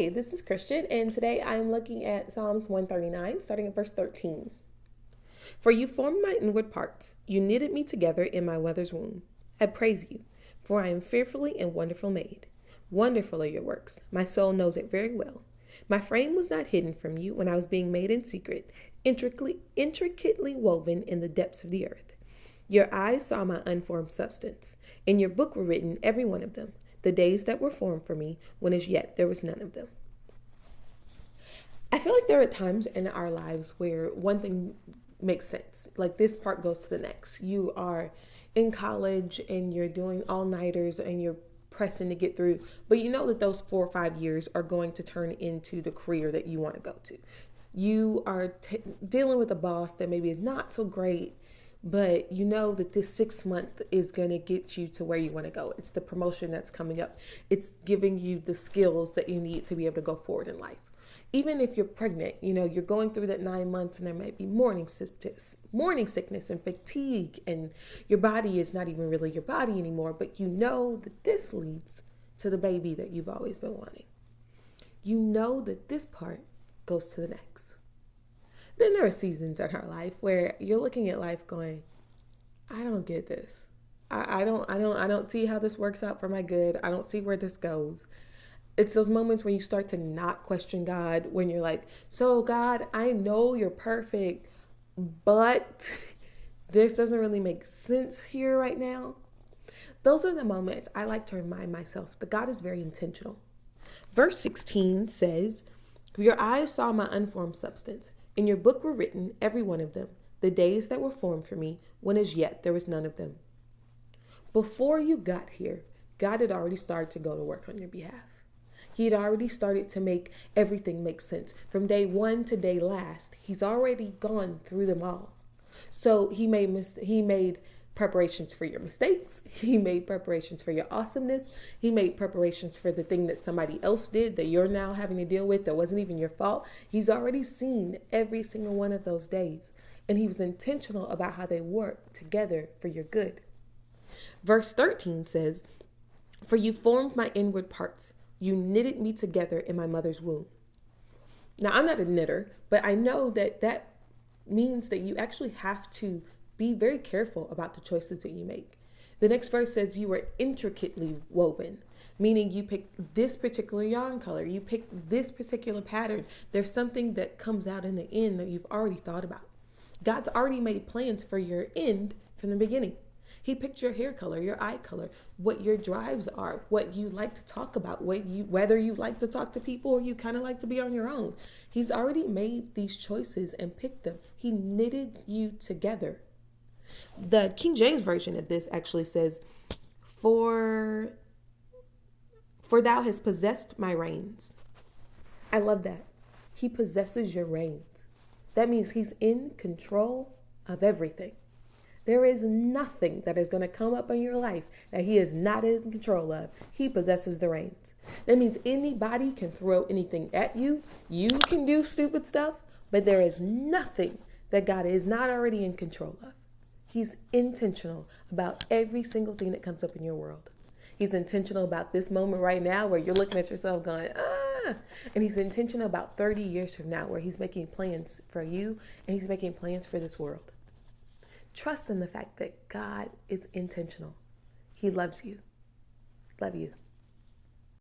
Hey, this is Christian, and today I am looking at Psalms 139, starting at verse 13. For you formed my inward parts, you knitted me together in my mother's womb. I praise you, for I am fearfully and wonderful made. Wonderful are your works, my soul knows it very well. My frame was not hidden from you when I was being made in secret, intricately woven in the depths of the earth. Your eyes saw my unformed substance. In your book were written, every one of them, the days that were formed for me, when as yet there was none of them. I feel like there are times in our lives where one thing makes sense. Like this part goes to the next. You are in college and you're doing all-nighters and you're pressing to get through, but you know that those 4 or 5 years are going to turn into the career that you want to go to. You are dealing with a boss that maybe is not so great, but you know that this 6 month is going to get you to where you want to go. It's the promotion that's coming up. It's giving you the skills that you need to be able to go forward in life. Even if you're pregnant, you know, you're going through that 9 months and there might be morning sickness and fatigue, and your body is not even really your body anymore, but you know that this leads to the baby that you've always been wanting. You know that this part goes to the next. Then there are seasons in our life where you're looking at life going, I don't get this. I don't see how this works out for my good. I don't see where this goes. It's those moments when you start to not question God, when you're like, so God, I know you're perfect, but this doesn't really make sense here right now. Those are the moments I like to remind myself that God is very intentional. Verse 16 says, your eyes saw my unformed substance. In your book were written, every one of them, the days that were formed for me, when as yet there was none of them. Before you got here, God had already started to go to work on your behalf. He had already started to make everything make sense. From day one to day last, he's already gone through them all. So he made preparations for your mistakes. He made preparations for your awesomeness. He made preparations for the thing that somebody else did that you're now having to deal with that wasn't even your fault. He's already seen every single one of those days, and he was intentional about how they work together for your good. Verse 13 says, for you formed my inward parts. You knitted me together in my mother's womb. Now, I'm not a knitter, but I know that means that you actually have to be very careful about the choices that you make. The next verse says you were intricately woven, meaning you picked this particular yarn color, you picked this particular pattern. There's something that comes out in the end that you've already thought about. God's already made plans for your end from the beginning. He picked your hair color, your eye color, what your drives are, what you like to talk about, whether you like to talk to people or you kind of like to be on your own. He's already made these choices and picked them. He knitted you together. The King James version of this actually says, for thou hast possessed my reins. I love that. He possesses your reins. That means he's in control of everything. There is nothing that is going to come up in your life that he is not in control of. He possesses the reins. That means anybody can throw anything at you. You can do stupid stuff, but there is nothing that God is not already in control of. He's intentional about every single thing that comes up in your world. He's intentional about this moment right now where you're looking at yourself going, ah. And he's intentional about 30 years from now where he's making plans for you and he's making plans for this world. Trust in the fact that God is intentional. He loves you. Love you.